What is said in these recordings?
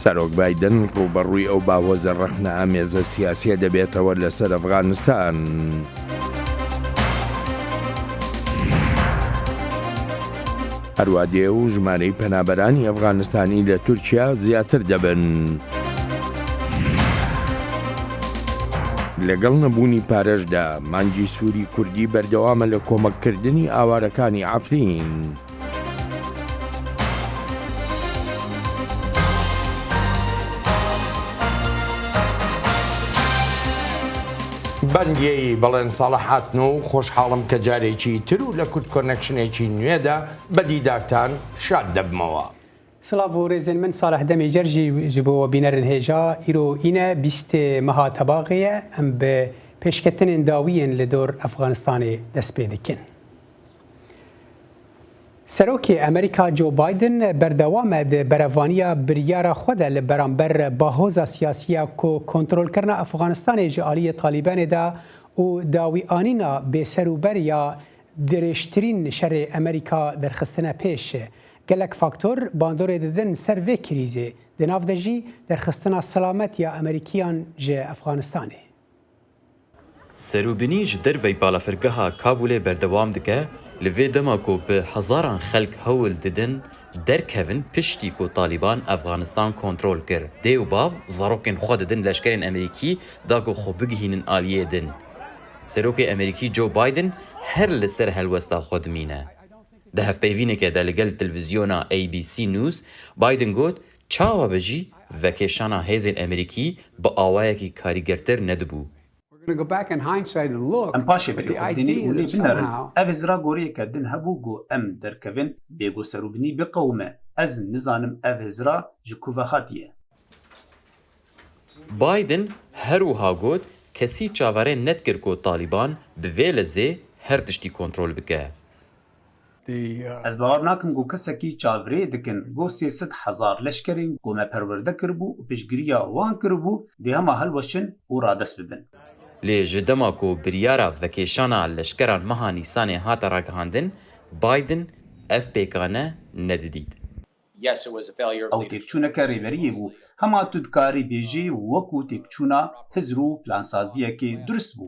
سەرۆک بایدن ڕوبەڕووی ئەو باوەزە ڕەخنە ئامێزە سیاسیە دەبێتەوە لەسەر ئەفغانستان. هەروادێ و ژمارەی پەنابەرانی ئەفغانستانی لە تورکیا زیاتر دەبن. لەگەڵ نەبوونی پارەشدا مانگی سووری کوردی بەردەوامە لە کۆمەککردنی ئاوارەکانی عەفرین. بەندی بەڵێن ساڵە هاتن و خۆشحاڵم کە جارێکی تر و لە کورد کۆنەکشنێکی نوێدا بە دیدارتان شاد دەبمەوە. سلااو و ڕێزن من ساڵح دەمی جەرژی ji بۆ بینەرن هێژا ئیرۆ ئینە بیستێ مەها تەباغەیە ئەم بە پێشکەتنên dawiyên li dor Efxanistanê dest pê dikin. Serokê Amerîka Joe Biden berdewam e di berevaniya biryara xwe de li beramber bahoza siyasiya ku kontrolkirina Efxanistanê ji aliyê Talîbanê de û dawîanîna bêserûberiya dirêjtirîn şerê Amerîka derxistine pêş gelek faktor bandorê didin ser vê krîzê di nav de jî derxistina selametiya Amerîkiyan ji Efxanistanê. Serûbinî ji dervey balafirgeha Kabûlê berdewam dike li vê dema ku bi hezaran xelk hewl didin derkevin piştî ku Talîban Efxanistan kontrol kir. Dê û bav zarokên xwe didin leşkerên Amerîkî da ku xwe bigihînin aliyê din. Serokê Amerîkî Joe Biden her li ser helwesta xwe dimîne. Di hevpeyvînekê de li gel televîzyona ABC News Biden got çawa be jî vekeşana hêzên Amerîkî bi awayekî karîgertir nedibû. Em paşê bi xwedînî û lê binerin. Ev hêzira goriyeke din hebû got em derkevin bêgo serûbinî biqewime. Ez nizanim ev hêzira ji ku ve hatiye. Biden her wiha got kesî çaverê nedkir ku Talîban bi vê lezê her tiştî kontrol bike. Ez bawer nakim got kesekî çavirê dikin got 300,000 leşkerên ku me perwerde kiribû û pêşgiriya wan kiribû dê hema helweşin û radest bibin. Lê ji dema ku biryara vekêşana leşkeran meha Nîsanê hate ragihandin, Biden ev pêkane nedidît. Ew têkçûneke rêveriyê bû. Hema tu dikarî bêjî wekû têkçûna hizr û plansaziyekê durist bû.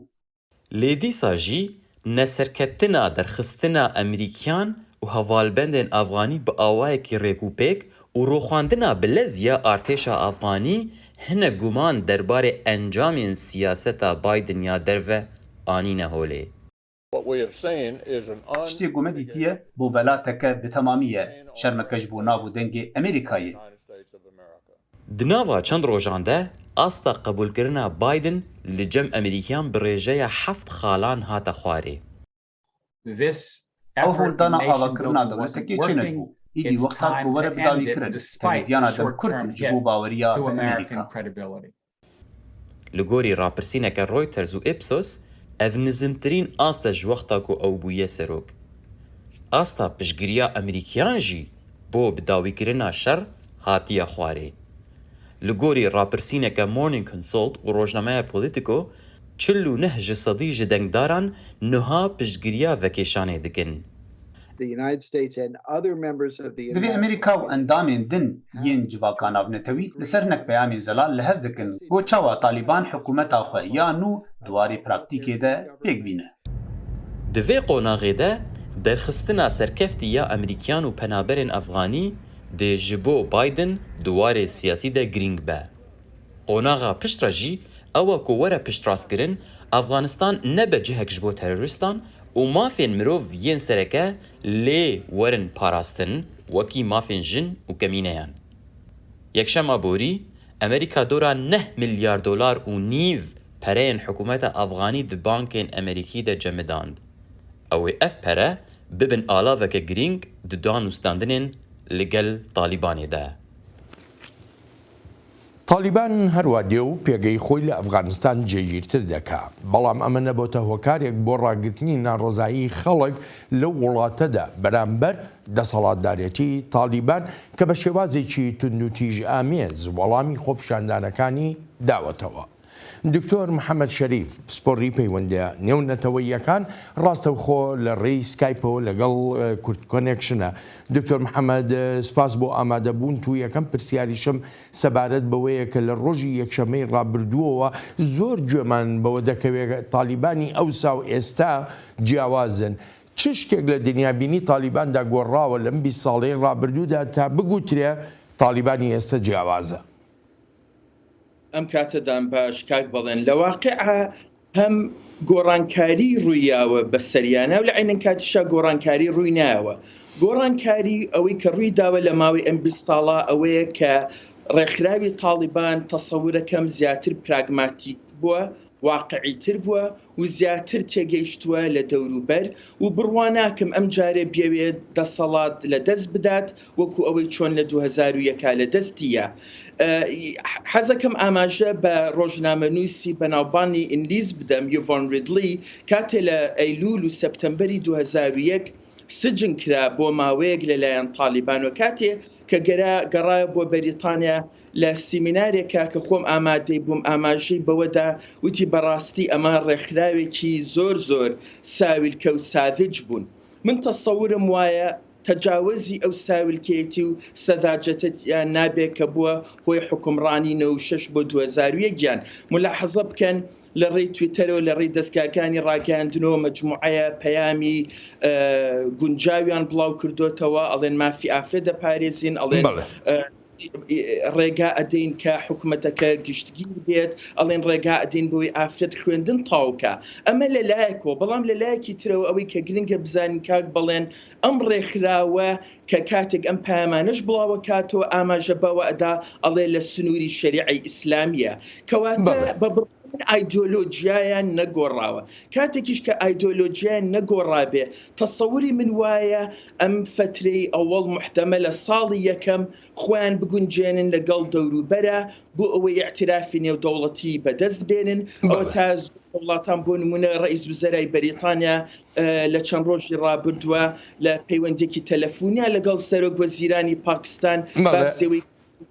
Lê dîsa jî neserketina derxistina Amerîkiyan û hevalbendên Efxanî bi awayekî rêkûpêk û roxandina bilez ya artêşa Efxanî hinek guman derbarê encamên siyaseta Biden ya derve anîne holê. Tiştê ku me dîtiye bo belateke bi temamî ye. Şermeke ji bo nav û dengê Amerîkayê. Di nava çend rojan de asta qebûlkirina Biden li cem Amerîkiyan bi rêjeya heft xalan hate xwarê. Ew holdana avakirina dewletekê çêne bû. İdî wexta ku were bidawîkirin. Televizyona dev Kurd ji bo baweriya bi Amerîka. Li gorî rapirsîneke Reuters û Ipsos, ev nizimtirîn asta ji wexta ku ew bûye serok. Asta piştgiriya Amerîkiyan jî bo bidawîkirina şer hatiye xwarê. Li gorî rapirsîneke Morning Consult û rojnameya Politico, 49 ji sedî ji dengdaran niha piştgiriya vekêşanê dikin. Divê Amerîka û endamên din yên civaka navnetewî li ser hinek peyamên zelal li hev dikin. Got çawa Talîban hikûmeta xwe ya nû dwarê praktîkê de pêk bîne. Di vê qonaxê de derxistina serkeftiya Amerîkiyan û penaberên Efxanî dê ji bo Biden di warê siyasî de girîng be. Qonaxa piştra jî ew ku were piştrastkirin Efxanistan nebe cihek ji bo teröristan û mafên mirov yên sereke lê werin parastin wekî mafên jin û kemîneyan. Yekşema borî, Amerîka dora 9 milyar dolar û nîv pereyên hikûmeta Efxanî di bankên Amerîkî de cemidand. Ew ê ev pere bibin alaveke girîng di danûstandinên li gel Talîbanê de. تالیبان هەروە دێ و پێگەی خۆی لە ئەفغانستان جێگیرتر دەکا. بەڵام ئەمە نەبۆتە هۆکارێک بۆ ڕاگرتنی ناڕۆزایی خەڵک لەو وڵاتەدا بەرامبەر دەسەڵاتدارێتی تالیبان کە بە شێوازێکی تونند و تیژ ئامێز وەڵامی خۆپیشاندانەکانی داوەتەوە. دکتۆر محەممەد شەریف پسپۆڕی پەیوەندە نێو نەتەوەییەکان ڕاستەوخۆ لە ڕێی سکایپەوە لەگەڵ کورد کۆنێکشنە. دکتۆر محەممەد سپاس بۆ ئامادەبوون تو یەکەم پرسیاریشم سەبارەت بەوەیە کە لە ڕۆژی یەکشەمەی ڕابردووەوە زۆر گوێمان بەوە دەکەوێت تالیبانی ئەوسا و ئێستا جیاوازن. چ شتێک لە دنیابینی تالیباندا گۆڕاوە لەم 20 ساڵەی ڕابردوودا تا بگوترێ تالیبانی ئێستا جیاوازە؟ ئەم کاتەدان باش کاک بەڵێن لە واقعە هەم گۆڕانکاری ڕوویاوە بە سەریانە و لە عینەن کاتیشا گۆڕانکاری ڕووی نایەوە. گۆڕانکاری ئەوەی کە ڕووی داوە لە ماوەی ئەم 20 ساڵە ئەوەیە کە ڕێکخراوی تالیبان تەسەورەکەم زیاتر پراگماتیک بووە، واقعیتر بووە و زیاتر تێگەیشتووە لە دەوروبەر و بڕواناکەم ئەم جارێ بێوێت دەسەڵات لە دەست بدات وەکو ئەوەی چۆن لە 2001 لە دەستیە. حەزەکەم ئاماژە بە ڕۆژنامەنووسی بەناوبانی ئینگلیز بدەم یۆڤۆن ریدلی کاتێ لە ئەیلول و سەپتەمبەری 2001 سجن کرا بۆ ماوەیەک لەلایەن تالیبان و کاتێ کە گەڕایە بۆ بەریتانیا لە سیمینارێکە کە خۆم ئامادەی بووم ئاماژەی بەوەدا وتی بەڕاستی ئەمە ڕێکخراوێکی زۆر ساویلکە و ساذج بوون. من تەسەورم وایە تەجاوزی ئەو ساویلکێتی و سەداجەتیان نابێت کە بووە هۆی حکومڕانی 96 بۆ 2001 گیان. ملاحەزە بکەن لە ڕێی تویتەرەوە لە ڕێی دەستگاکانی ڕاگەاندنەوە مەجموعەیە پەیامی گونجاویان بڵاو کردوتەوە ئەڵێن مافی ئافرەت دەپارێزین، ئەڵێن ڕێگا ئەدەین کە حکوومەتەکە گشتگیر بێت، ئەڵێن ڕێگا ئەدەین بۆی ئافرەت خوێندن تاوکە. ئەمە لە لایەکەوە، بەڵام لە لایەکی ترەوە ئەوەی کە گرنگە بزانین کاک بەڵێن ئەم ڕێکخراوە کە کاتێک ئەم پامانش بڵاوە کاتەوە ئاماژە بەوە ئەدا ئەڵێ لە سنووری شەریعەی ئیسلامیە کەواتە بە ئایدۆلۆجیایان نەگۆڕاوە. کاتێکیش کە ئایدۆلۆجیایان نەگۆڕابێ تەسەوری من وایە ئەم فترەی ئەوەڵ محتەمە لە ساڵی یەکەم خۆیان بگونجێنن لەگەڵ دەوروبەرە بۆ ئەوەی ئاعترافی نێودەوڵەتی بەدەست بێنن. ئەوە تا وڵاتان بۆ نمونە ڕئیس وزەرای بەریتانیا لە چەند ڕۆژی ڕابردووە لە پەیوەندێکی تەلەفۆنیا لەگەڵ سەرۆک وەزیرانی پاکستان باسێەوەی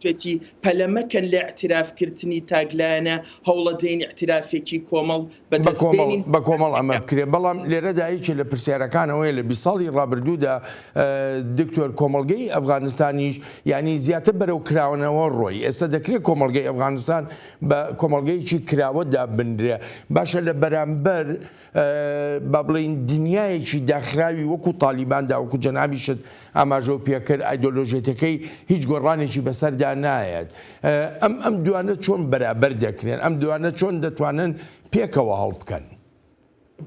توێتی پەلەمەکەن لە ئاعترافکردنی تاگلایەنە هەوڵەدەین ئاعترافێکی کۆمەڵ بەدەستبێنین بە کۆمەڵ ئەمە بکرێت. بەڵام لێرەدا هیچی لە پرسیارەکانەوەی لە 20 ساڵی ڕابردوودا دکتۆر کۆمەڵگەی ئەفغانستانیش یعنی زیاتر بەرەو کراونەوە ڕۆی. ئێستا دەکرێت کۆمەڵگەی ئەفغانستان بە کۆمەڵگەیەکی کراوەدا بنرێ. باشە لە بەرامبەر با بڵین دنیایەکی داخراوی وەکو تالیباندا وەکو جەنابیشت ئاماژە و پێکرد ئایدۆلۆژیەتەکەی هیچ گۆڕانێکی بەسەر نایەت. ئەم دوانە چۆن بەرابەر دەکرێن؟ ئەم دوانە چۆن دەتوانن پێکەوە هەڵ بکەن؟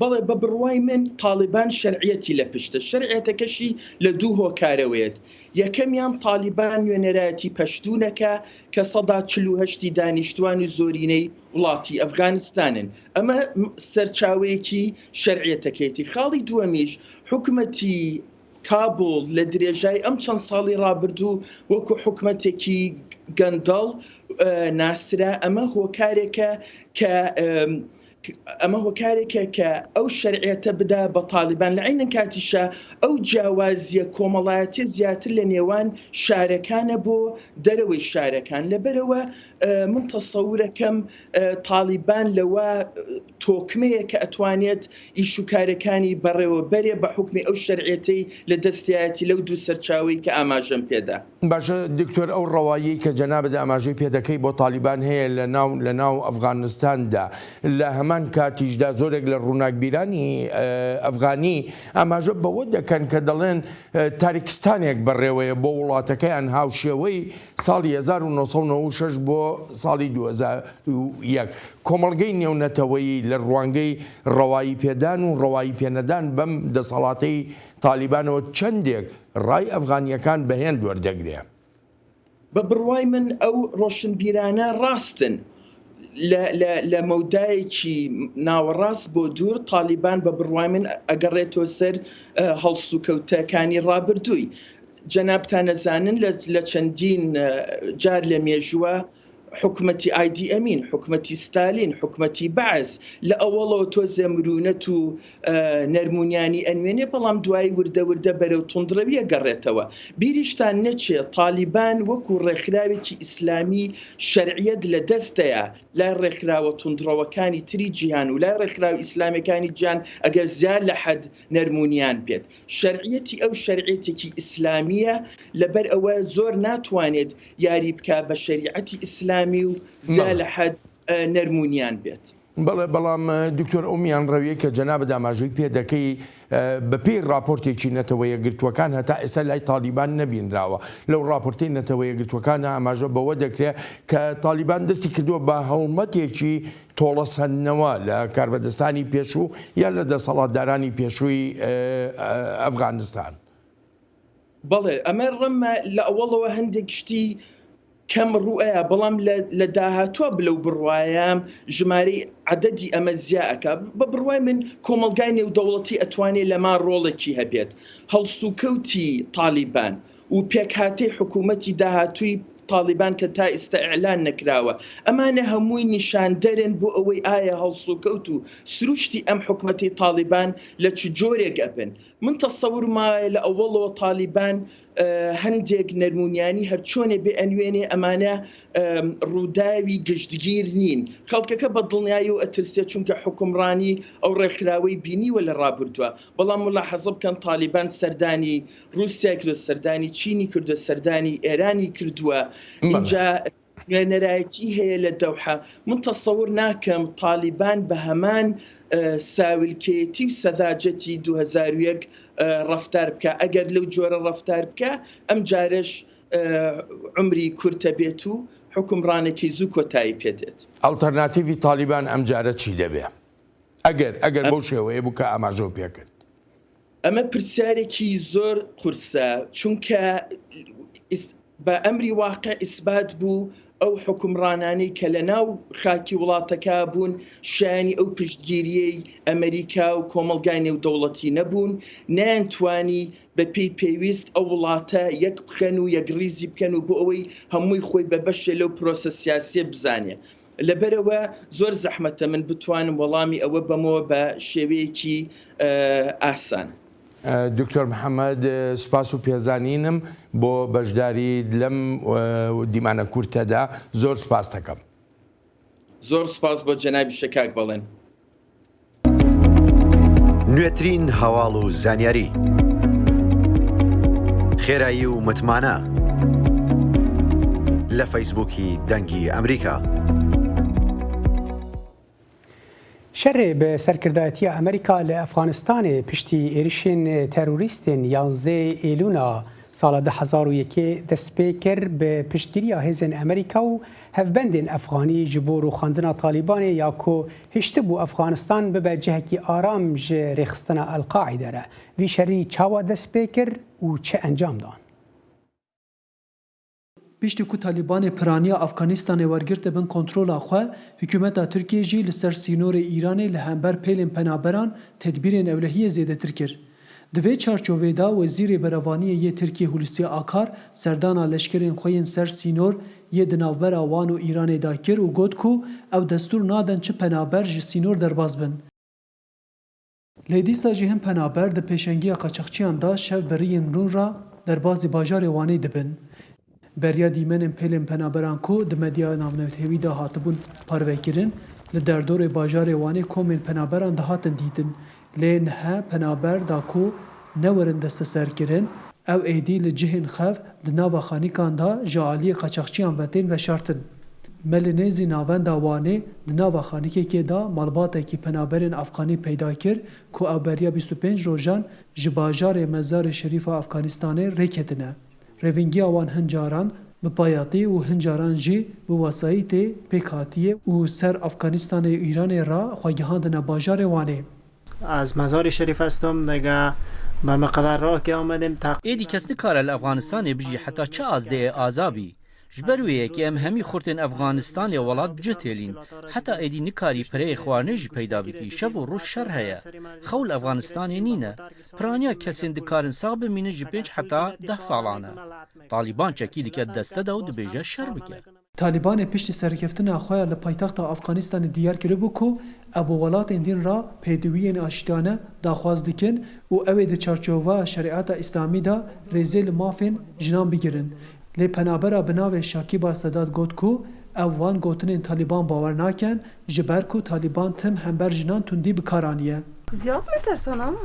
بەڵێ بە بڕوای من تالیبان شەرعیەتی لە پشتە، شەرعیەتەکەشی لە دوو هۆکارەوەیەت. یەکەمیان تالیبان نوێنەرایەتی پەشتوونەکە کە 148 دانیشتوانی زۆرینەی وڵاتی ئەفغانستانن. ئەمە سەرچاوەیەکی شەرعیەتەکەیەتی. خاڵی دووەمیش حکومەتی کابل لە درێژای ئەم چەند ساڵی ڕابردوو وەکو حکومەتێکی گەندەڵ ناسرا. ئەمە هۆکارێکە کە ئەو شەرعیەتە بدا بە تالیبان لە عینەن کاتیشە ئەو جیاوازیە کۆمەڵایەتی زیاتر لە نێوان شارەکانە بۆ دەرەوەی شارەکان. لەبەرەوە من تەسەورەکەم تالیبان لەوە تۆکمەیە کە ئەتوانێت ئیشوکارەکانی بەڕێوە بەرێ بە حکمی ئەو شەرعیەتەی لە دەستیایەتی لەو دوو سەرچاوەی کە ئاماژەم پێدا. باشە دکتۆر ئەو ڕەوایی کە جەنابەت ئاماژەی پێدەکەی بۆ تالیبان هەیە لە ناو ئەفغانستاندا لە هەمان کاتیشدا زۆرێک لە ڕووناکبیرانی ئەفغانی ئاماژە بەوە دەکەن کە دەڵێن تاریکستانێک بەڕێوەیە بۆ وڵاتەکەیان هاوشێوەی ساڵی 1996 بۆ ساڵی 2001. کۆمەڵگەی نێونەتەوەی لە ڕوانگەی ڕەوایی پێدان و ڕەوایی پێنەدان بەم دەسەڵاتەی تالیبانەوە چەندێک ڕای ئەفغانیەکان بەهێن وەردەگرێ. بە بڕوای من ئەو ڕۆشنبیرانە ڕاستن. لە مەودایەکی ناوەڕاست بۆ دوور تالیبان بە بڕوای من ئەگەڕێتەوە سەر هەڵسوکەوتەکانی ڕابردووی. جەنابتان نەزانن لە چەندین جار لە مێژووە حکومەتی ئایدی ئەمین، حکومەتی ستالین، حکومەتی بەعز لە ئەوەڵەوە تۆزە مرونەت و نەرمونیانی ئەنوێنێ، بەڵام دوای وردە بەرەو توندڕەویە گەڕێتەوە. بیریشتان نەچێ تالیبان وەکو ڕێکخراوێکی ئیسلامی شەرعیەت لە دەستەیە لای ڕێکخراوە توندڕەوەکانی تری جیهان و لای ڕێکخراوی ئیسلامیەکانی جیهان ئەگەر زیاد لە حەد نەرمونیان بێت. شەرعیەتی ئەو شەرعیەتێکی ئیسلامیە لەبەر ئەوە زۆر ناتوانێت یاری بکە بە شەریعەتی ئیسلامی و زیاد لە حەد نەرمونیان بێت. بەڵام دکتۆر ئۆمیان ڕەویە کە جەنابە داماژووی پێ دەکەی بە پێی راپۆرتێکی نەتەوە یەکگرتوەکان هەتا ئێستا لای تالیبان نەبینراوە. لەو راپۆرتی نەتەوە یەکگرتوەکانە ئاماژە بەوە دەکرێت کە تالیبان دەستی کردووە بە هەڵمەتێکی تۆڵەسەندنەوە لە کاربەدەستانی پێشوو یان لە دەسەڵاتدارانی پێشووی ئەفغانستان. بەڵێ ئەمە ڕەمە لە ئەوەڵەوە هەندێک شتی کەم ڕوئەیە، بەڵام لە داهاتوە بلەو بڕواایەم ژمارەی عەدەدی ئەمە زیاکە. بە بڕوای من کۆمەلگای نێودەوڵەتی ئەتوانێت لەما ڕۆڵێکی هەبێت. هەڵسوکەوتی تالیبان و پێکهاتەی حکوومەتی داهاتووی تالیبان کە تا ئێستا ئیعلان نەکراوە، ئەمانە هەمووی نیشاندەرن بۆ ئەوەی ئایا هەڵسوکەوت و سروشتی ئەم حکوومەتی تالیبان لە چ جۆرێک ئەبن. من تەسەور مایە لە ئەوڵەوە تالیبان هەندێک نەرمونیانی هەرچۆنێ بێ ئەنوێنێ ئەمانە ڕووداوی گشتگیر نین. خەڵکەکە بە دڵنیایی و ئەترسێت چونکە حکومڕانی ئەو ڕێکخراوەی بینیوە لە ڕابردووە. بەڵام ملاحەزە بکەن تالیبان سەردانی رووسیا کردو، سەردانی چینی کردو، سەردانی ئێرانی کردووە. اینجا نوێنەرایەتی هەیە لە دەوحە. من تەسەور ناکەم تالیبان بە هەمان ساولکێتی و سەداجەتی 2001 ڕەفتار بکە. ئەگەر لەو جۆرە ڕەفتار بکە ئەم جارش عمری کورتە بێت و حکومڕانێکی زوو کۆتایی پێدێت. ئەڵتەرناتیڤی تالیبان ئەم جارە چی دەبێ ئەگەر بەو شێوەیە بووکە ئاماژە پێ کرد؟ ئەمە پرسیارێکی زۆر قورسە، چونکە بە ئەمری واقع ئیسبات بوو ئەو حکومڕانانەی کە لە ناو خاکی وڵاتەکە بوون شایانی ئەو پشتگیریەی ئەمریکا و کۆمەلگای نێودەوڵەتی نەبوون، نەیانتوانی بە پێی پێویست ئەو وڵاتە یەک بخەن و یەکریزی بکەن و بۆ ئەوەی هەمووی خۆی بە بەشێ لەو پرۆسە سیاسیە بزانێ. لەبەرەوە زۆر زەحمەتە من بتوانم وەڵامی ئەوە بەمەوە بە شێوەیەکی ئاسان. دکتۆر محەممەد سپاس و پێزانینم بۆ بەشداری لەم دیمانە کورتەدا زۆر سپاس دەکەم. زۆر سپاس بۆ جەنابی شەکاک بەڵێن. نوێترین هەواڵ و زانیاری، خێرایی و متمانە لە فەیسبووکی دەنگی ئەمریکا. شەڕێ بە سەرکردایەتیە ئەمریکا لە ئەفغانستانê پشتی ێریشên تەرۆریستên 11 ئێلونا ساڵە 2001 دەست پێ کرد بە پشتگیریya hêzên ئەمریکا و hevbendên Efxanî ji bo rûxandina Talîbanê ya ku hiştibû Efxanistan bibe cihekî aram ji rêxistina Elqaîdê re. Vî şerî çawa dest pê kir û çi encam dan? Piştî ku Talîbanê piraniya Efxanistanê wergirte bin kontrola xwe, hikûmeta Tirkiye jî li ser sînorê Îranê li hember pêlên penaberan tedbîrên ewlehiyê zêdetir kir. Di vê çarçovê da Wezîrê Berevaniyê yê Tirkiye Hulusi Akar serdana leşkerên xwe yên ser sînor yê di navbera wan û Îranê da kir û got ku ew destûr nadin çi penaber ji sînor derbas bin. Lê dîsa jî hin penaber di pêşengiya qaçaxçiyan da şev beriyên rûn ra derbasî bajarê Wanê dibin. Beriya dîmenên pêlên penaberan ku di medya navnewtêwî de hatibûn parvekirin, li derdorê bajarê Wanê komên penaberan dihatin dîtin. Lê niha penaber da ku newerin desteserkirin, ew êdî li cihên xev di nava xanîkan da ji aliyê qaçaxçiyan vetên veşartin. Me li nêzî navenda Wanê di nava xanîkekê da malbatekî penaberên Efxanî peyda kir ku ew beriya 25 rojan ji bajarê Mezarê Şerîf a Efxanistanê rêketine. Rêvingiya wan hin caran bi payatî û hin caran jî bi wesayî tê pêk hatiye û ser Efxanistanê û Îranê ra xwegihandine bajarê Wanê. از مزار شریف هستم دیگه به مقدار راه که آمدیم ایدی کس نکاره لافغانستان بجی حتی چه از ده آزابی جبرویه که ام همی خورتن افغانستان ولات بجتیلین حتی ایدی نکاری پره خوانه جی پیدا بکی شو و روش شر هیا خول افغانستان نینه پرانیا کسین دکارن صاحب مینه جی پنج حتی 10 سالانه طالبان چکی دیگه دسته داود بیجه شر بکه طالبان پشت سرکفتنا خواه لپایتخت افغانستان دیار کرده بو که ابو ولاتین دین را پیدوین آشتانه داخواز دکن و اوه ده چارچوبه شریعت اسلامی دا رزیل مافین جنان بگیرن. لی پنابرا بناو شاکیبا سادات گوت که اوان گوتنین طالبان باور ناکن جبر که طالبان تم همبر جنان تندی بکارانیه. زیاد میترسن اما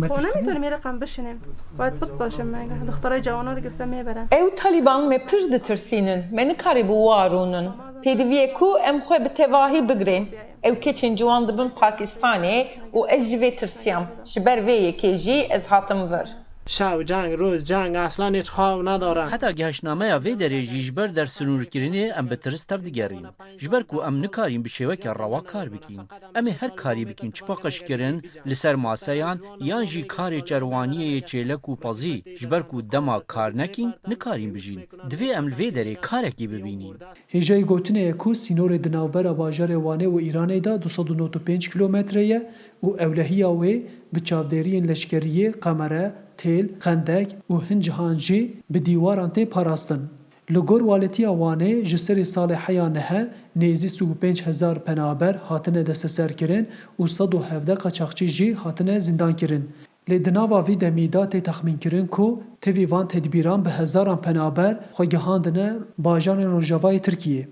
خب نمیتونیم یه رقم بشینیم باید بود باشم مگه دخترای جوانا رو گفتم میبرن او طالبان می پر دترسینن من کاری بو وارونن پیدویه کو ام خو به تواهی بگرین او کچین جوان دبن پاکستانی و اجوی ترسیم شبر وی که جی از هاتم ور شب جنگ روز جنگ اصلا هیچ خواب ندارن حتی گهشنامه وی دریجی جبر در سنورکرینی ام به ترس تف دیگرین جبر کو ام نکاریم بشوه که روا کار بکین ام هر کاری بکین چپاقش کرن لسر ماسیان یان جی کار چروانی چیلک و پازی جبر کو دما کار نکین نکاریم بجین دوی ام وی دری کارکی ببینیم هجای گوتنه کو سینور دناوبر باجار وانه و ایران دا 295 کیلومتریه و اولهی وی به چاودرین لشکریه قمره تیل خندک و هنجهانجی به دیواران تی پاراستن. لگور والتی وانه جسر سال حیانه نیزی 35,000 پنابر هاتنه دست سر کرن و 117 قاچاقچی جی هاتنه زندان کرن. لدناوا وی دمیدا تی تخمین کرن کو تیوی وان تدبیران به هزاران پنابر خوگهاندنه باجان روجاوای ترکیه.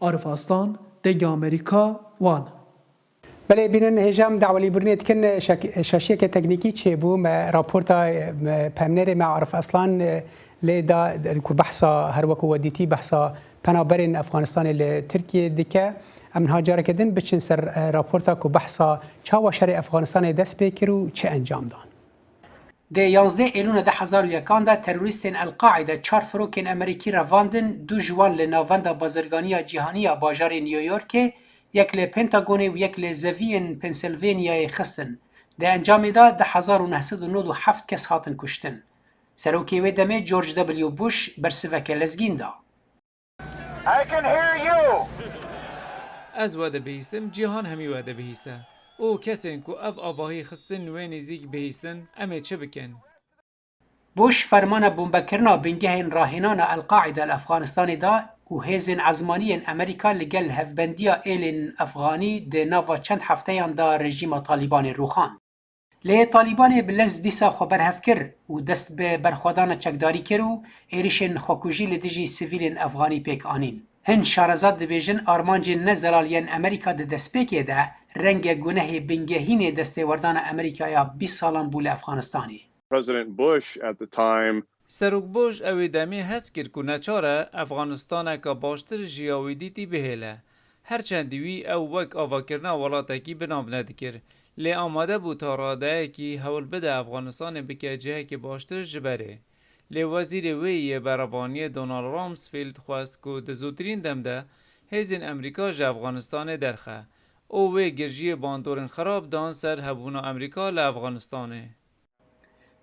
عارف اصلان دنگ امریکا وان. بله بینن هجام دعولی برنیت کن شاشیه که تکنیکی چه بو ما راپورتا پامنر مع عرف اصلا لدا کو بحثا هر وقت ودیتی بحثا پنابرین افغانستان لترکیه دکه امن هاجر کردن بچن سر راپورتا کو بحثا چاوا شر افغانستان دست بکرو چه انجام دان د 11 ایلون 2001 دا تروریستین القاعده 4 فروکین امریکی رواندن دو جوان لناوند بازرگانی جهانی باجار نیویورک یک ل پنتاگون و یک ل زوین پنسیلوانیا خستن ده انجام دا 1997 کس هاتن کشتن سروکی و دمه جورج دبلیو بوش برسوک لزگین دا از وده بهیسم جهان همی وده بهیسه او کسین که اف آواهی خستن نوی نزیک بهیسن امه چه بکن بوش فرمان بومبکرنا بنگهین راهنان القاعده الافغانستان دا و هیزن عزمانی امریکا لگل هفبندیا ایلین افغانی ده ناوا چند هفته دا رژیم طالبان روخان. لی طالبان بلز دیسا خبر هفکر و دست به برخوادان چکداری کرو ایریشن خوکوژی لدیجی سیویلین افغانی پیک آنین. هن شارزاد دبیجن آرمانج نزلالیان امریکا ده دست پیکه ده رنگ گناه بنگهین دسته وردان امریکا یا 20 سالان بول افغانستانی. President Bush at the time سروک بوش اوی دمی هست کرد که نچاره افغانستان که باشتر جیاوی دیتی بهیله. هرچندی وی او وک آواکرنا ولاتا کی بنام ندکر. لی آماده بود تا راده کی حول بده افغانستان بکه جه که باشتر جبره. لی وزیر وی برابانی دونالد رامسفیلد خواست که دزوترین دمده هیزین امریکا جه افغانستان درخه. او وی گرجی باندورن خراب دان سر هبونا امریکا لافغانستانه.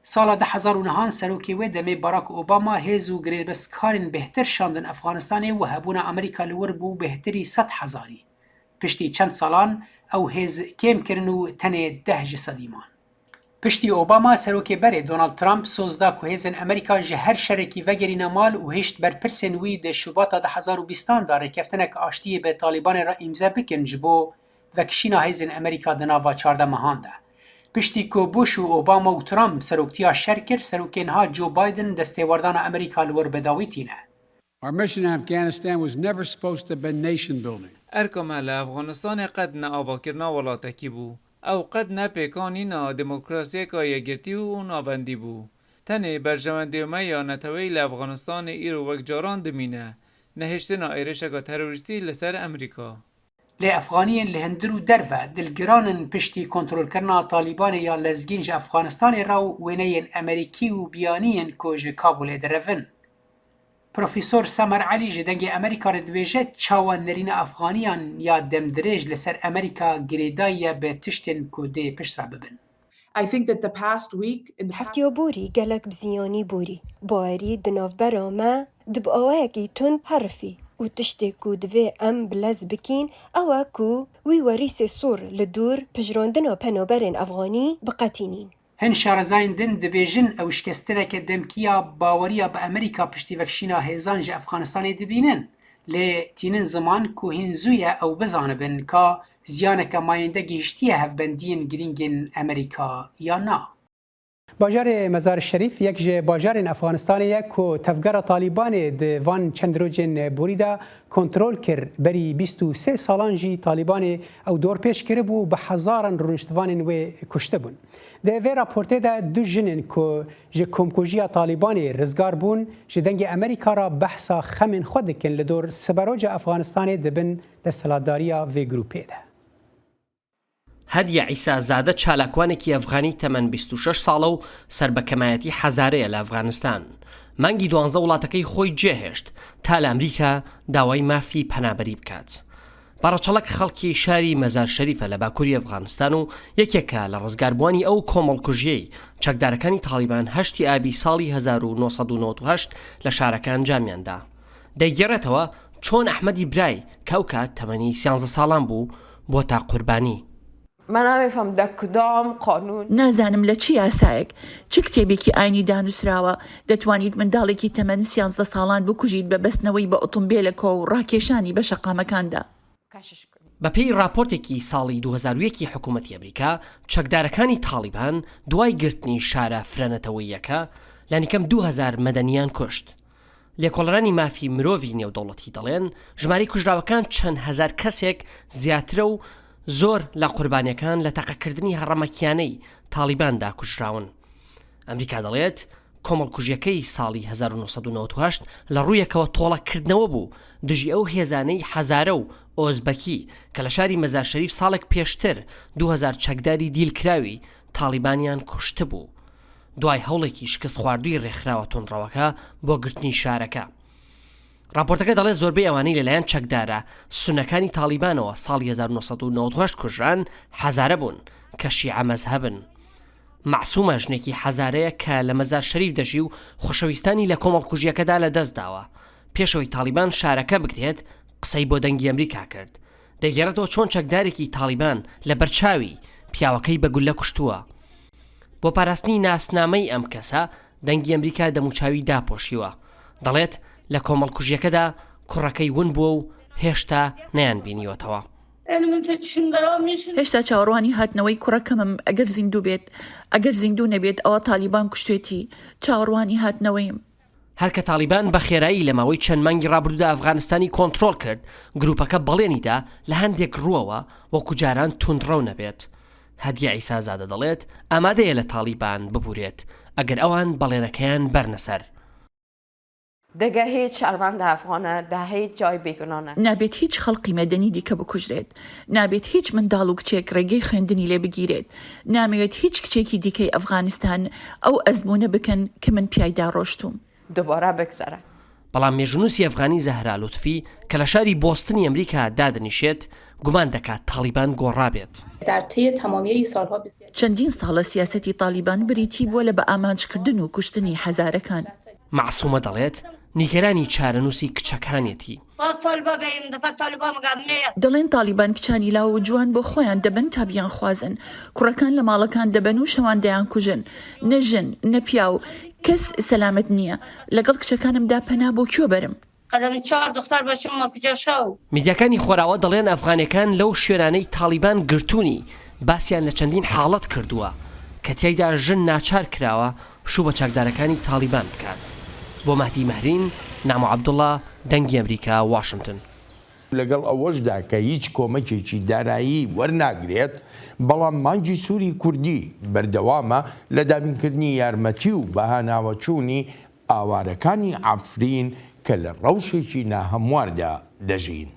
سال 2009 سروکی و دمی باراک اوباما هیزو گریبسکارین بهتر شاندن افغانستان و هبونا امریکا لور بو بهتری 100,000. پشتی چند سالان او هیز کم کرن و تنه 10 جسدیمان. پشتی اوباما سروکی بره دونالد ترامپ سوزدا که هیزن امریکا جهر شرکی وگرین مال و هشت بر پرسن وی ده شباط 2020 داره کفتنک آشتی به طالبان را امضا بکن جبو وکشینا هیزن امریکا دناوا 14 مهانده. پشتی که بوش و اوباما و ترامپ سروکتیا شرکر سروکین ها جو بایدن دستیواردان امریکا لور بداویتینه. Our mission in Afghanistan was never supposed to have been nation building. ارکم افغانستان قد نه آواکرنا ولاتکی بو او قد نه پیکانی نه دموکراسی که یگرتی و نابندی بو تنه برجمندی ما یا نتوی افغانستان ایرو وک جاران دمینه نهشتنا ایرشگا تروریستی لسر امریکا لی افغانیین لهندرو درفه دلگرانن پشتی کنترل کرنا طالبان یا لزگینج افغانستان راو وینین امریکی و بیانین کوژ کابل درفن. پروفیسور سمر علی جدنگ امریکا ردویجه چاوان نرین افغانیان یا دمدرج لسر امریکا گریدای به تشتن کوده پشت را ببن. هفتیا بوری گلک بزیانی بوری باری دناف برامه دب آوائکی تند حرفی و تشتی کو دوی ام بلز بکین اوه کو وی وریس سور لدور پجراندنا پنابرین افغانی بقتینین. هن شارزاین دن دبیجن او شکستنه که دمکیا باوریا با امریکا پشتی وکشینا هیزان جه افغانستان دبینن لی تینن زمان که هنزویه او بزانبن که زیانک ماینده گیشتیه هفبندین گرینگین امریکا یا نه. باجار مزار شریف یک جه باجار افغانستانیه که تفگر طالبان دوان چند روزن بوریده کنترل کرد بری 23 سالان جی طالبان او دور پیش کرد بو به هزاران رونشتوان و کشته بون. ده وی راپورته ده دو جنن که جه کمکوژی طالبان رزگار بون جه دنگ امریکا را بحثا خمن خود کن لدور سبروج افغانستان دبن دستلاتداریا وی گروپه ده. هەدیە عیسازادە چالاکوانێکی ئەفغانی تەمەن 26 ساڵە و سربەکەمایەتی حەزارەیە لە ئەفغانستان. مانگی 12 وڵاتەکەی خۆی جێهێشت تا لە ئەمریکا داوای مافی پەنابەری بکات. باڕەچەڵک خەڵکی شاری مەزار شەریفە لە باکووری ئەفغانستان و یەکێکە لە ڕزگاربووانی ئەو کۆمەڵکوژیەی چەکدارەکانی تاڵیبان هەشتی ئابی ساڵی 1998 لە شارەکان جامیاندا. دەیگەڕێتەوە چۆن ئەحمەدی برای کە ئەو کات تەمەنی 13 ساڵان بوو بۆ تا قوربانی. من نمیفهم در کدام قانون نازانم لە چی یاسایەک چ کتێبێکی ئاینی دانووسراوە دەتوانیت منداڵێکی تەمەن 13 ساڵان بکوژیت بە بەستنەوەی بە ئۆتۆمبیلەکە و ڕاکێشانی بە شەقامەکاندا. بەپێی راپۆرتێکی ساڵی 2001 حکوومەتی ئەمریکا چەکدارەکانی تاڵیبان دوای گرتنی شارە فرەنەتەوەیەکە لە نێکەم 2000 مەدەنیان کوشت. لێکۆڵەرانی مافی مرۆڤی نێودەوڵەتی دەڵێن ژمارەی کوژراوەکان چەند هەزار کەسێک زیاترە و زۆر لە قوربانیەکان لە تەقەکردنی هەڕەمەکیانەی تاڵیباندا کوژراون. ئەمریکا دەڵێت کۆمەڵکوژیەکەی ساڵی 1998 لە ڕوویەکەوە تۆڵەکردنەوە بوو دژی ئەو هێزانەی حەزارە و ئۆزبەکی کە لە شاری مەزار شەریف ساڵێک پێشتر 2000 چەکداری دیلکراوی تاڵیبانیان کوشتە بوو. دوای هەوڵێکی شکست خواردووی ڕێکخراوە تۆنڕەوەکە بۆ گرتنی شارەکە. راپۆرتەکە دەڵێت زۆربەی ئەوانەی لەلایەن چەکدارە سونەکانی تاڵیبانەوە ساڵی 1998 کوژران حەزارە بوون کە شیعە مەزهەبن. معسومە ژنێکی حەزارەیە کە لە مەزار شەریف دەژی و خۆشەویستانی لە کۆمەڵکوژیەکەدا لە دەست داوە. پێشەوەی تاڵیبان شارەکە بگرێت قسەی بۆ دەنگی ئەمریکا کرد. دەیگەڕێتەوە چۆن چەکدارێکی تاڵیبان لە بەرچاوی پیاوەکەی بەگولە کوشتووە. بۆ پاراستنی ناسنامەی ئەم کەسە دەنگی ئەمریکا دەموچاوی داپۆشیوە. دەڵێت لە کۆمەڵکوژیەکەدا کوڕەکەی ون بووە و هێشتا نەیان بینیوەتەوە. هێشتا چاوەڕوانی هاتنەوەی کوڕەکەمم ئەگەر زیندوو بێت ئەگەر زیندوو نەبێت ئەوە تالیبان کوشتێتی چاوەڕوانی هاتنەوەیم. هەرکە تالیبان بە خێرایی لە ماوەی چەند مانگی ڕابردوودا ئەفغانستانی کۆنتڕۆڵ کرد گروپەکە بەڵێنیدا لە هەندێک ڕووەوە وەکو جاران توندڕەو نەبێت. هەدیە عیسازادە دەڵێت ئامادەیە لە تالیبان ببورێت ئەگەر ئەوان بەڵێنەکەیان بەرنەسەر. دیگه هیچ شهروند افغانه در هیچ جای بیگنانه نابێت هیچ خەڵقی مەدەنی دیکە بکوژرێت نابێت هیچ منداڵ و کچێک ڕێگەی خوێندنی لێ بگیرێت نامەوێت هیچ کچێکی دیکەی ئەفغانستان ئەو ئەزمونە بکەن کە من پیایدا ڕۆشتوم دوباره بگذره. بەڵام مێژنووسی ئەفغانی زەهرا لوتفی کە لە شاری بۆستنی ئەمریکا دادنیشێت گومان دەکات تالیبان گۆڕابێت. چەندین ساڵە سیاسەتی تالیبان بریتی بووە لە بە ئامانجکردن و کوشتنی حەزارەکان. معسومە دەڵێت نیگەرانی چارەنووسی کچەکانێتی. دەڵێن تالیبان کچانی لاوە جوان بۆ خۆیان دەبن تا بیان خوازن کوڕەکان لە ماڵەکان دەبن و شەوان کوژن نەژن نەپیا و کەس سەلامت نییە لەگەڵ کچەکانمدا پەنا بۆ کوێ بەرم. میدیاکانی خۆراوە دەڵێن ئەفغانەکان لەو شوێنانەی تالیبان گرتوونی باسییان لە چەندین حاڵەت کردووە کە تیایدا ژن ناچار کراوە شوو بە چاکدارەکانی تالیبان بکات. بۆ مەهدی مەهرین نامۆ عەبدوڵڵا دەنگی ئەمریکا واشنگتن. لەگەڵ ئەوەشدا کە هیچ کۆمەکێکی دارایی وەرناگرێت بەڵام مانگی سووری کوردی بەردەوامە لە دابینکردنی یارمەتی و بەهاناوەچوونی ئاوارەکانی عەفرین کە لە ڕەوشێکی ناهەمواردا دەژین.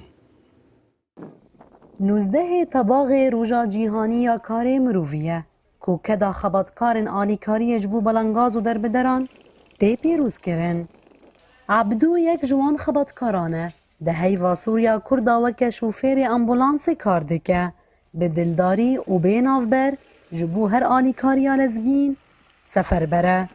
19 تەباغê Roja Cîhaniya Karê Mirovî kûkeda xebatkarên alîkariyê ji bo belengaz û derbederan tê pîrozkirin. Abdû yek ji wan xebatkaran e di heyva Sûriya Kurda weke şofêrê ambulansê kar dike bi dildarî û bênavber ji bo her alîkariya lezgîn seferber e.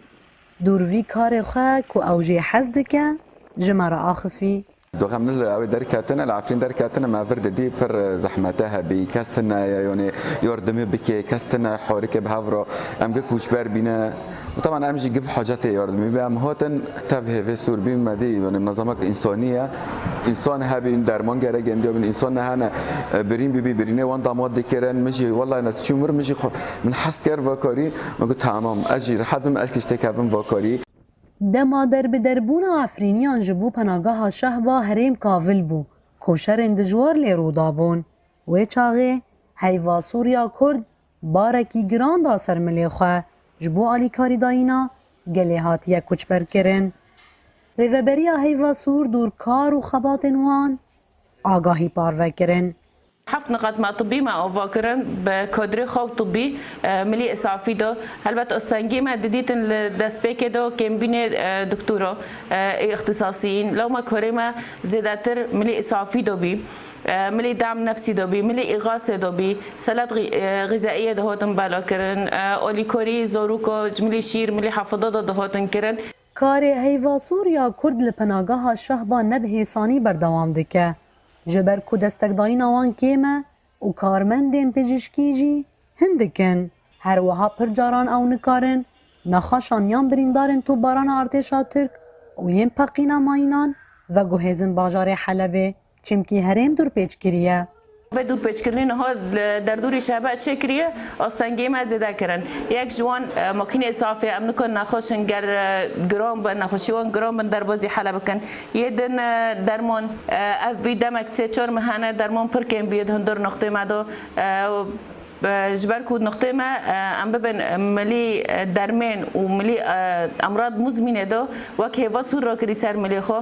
Dûr vî karê xwe ku ew jê hez dike ji me re axifî دوغم نل دركاتنا العفرين دركاتنا ما فرد دي بر زحمتها بكاستنا يعني يردمي بكي كاستنا حورك بهافرو ام كوشبر بينا وطبعا امجي جيب حاجات يردمي بام هوتن تفه في سور بين مدي يعني منظمات انسانيه انسان هابين درمان گره گندو من انسان هنا برين بي برينه وان داماد دكرن مجي والله ناس شمر مجي من حسكر وكاري مگو تمام اجي حدم اشتكابم وكاري دما دربون عفرینیان جبو پناگاه شهبا هریم کاول بو کوشرین دجوار لی رودابون و چاغه هیوا سوریا کرد بارکی گران دا سرملی خواه جبو آلیکاری داینا گلی هاتیه کچبر کرن ریوبریا هیوا سور دور کار و خبات وان آگاهی پاروه کرن 7 نقاط ما طبي ما أوفاكرن بكادر خوف طبي ملي إسعافي دو هلبت أستنجي ما دديت الدسبيك دو كم بين دكتورة اختصاصيين لو ما كوريما زيادتر ملي إسعافي دو بي ملي دعم نفسي دو بي ملي إغاثة دو بي سلات غذائية دو هاتن بالا كرن أوليكوري زوروكو جملي شير ملي حفظة دو هاتن كرن کاری هیوا سوریا کرد لپناگاه شهبا نبه ثانی بردوام دکه جبر کو دستک داین آوان کیمه و کارمندین پزشکی جی هندکن هر وها پر جاران او نکارن نخاشان یان بریندارن تو باران ارتشا ترک و یم پقینا ماینان و گوهزن باجار حلبه چمکی هریم دور پیچ کریه و دور پیچ کردن ها در دور شهبه چه کریه آستانگی ما زده کردن یک جوان ماکین اصافه ام نکن نخوشن گر گرام بن نخوشیوان گرام بن در بازی حلب کن یه دن درمان اف بی دمک 3-4 مهانه درمان پر کم بیاد هندور نقطه مدو جبر کود نقطه ما ام ببن ملی درمان و ملی امراض مزمنه دو وکه واسور را کری سر ملی خو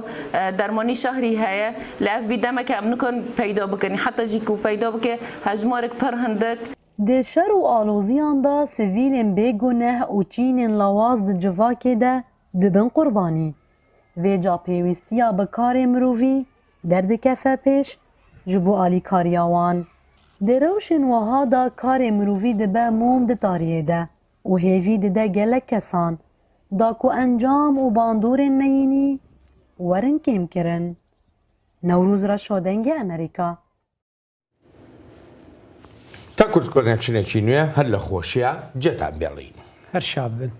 درمانی شهری هیا لاف بی دمک ام نکن پیدا بکنی حتی جیکو پیدا بکه هجمارک پر هندک د شر و آلوزیان دا سویلین بگونه و چینین لواز د جواکه ده دبن قربانی و جا پیوستیا بکار مرووی درد کفه پیش جبو آلی کاریاوان د روشن وها دا کار مرووی دبه موم د تاریه ده و هیوی ده گلک کسان دا کو انجام و باندور نینی ورن کم کرن نوروز را شدنگ امریکا تا کورتکۆنێکچنێکی نوێ هەر لە خۆشیە جێتان بێڵین هەر شاد بن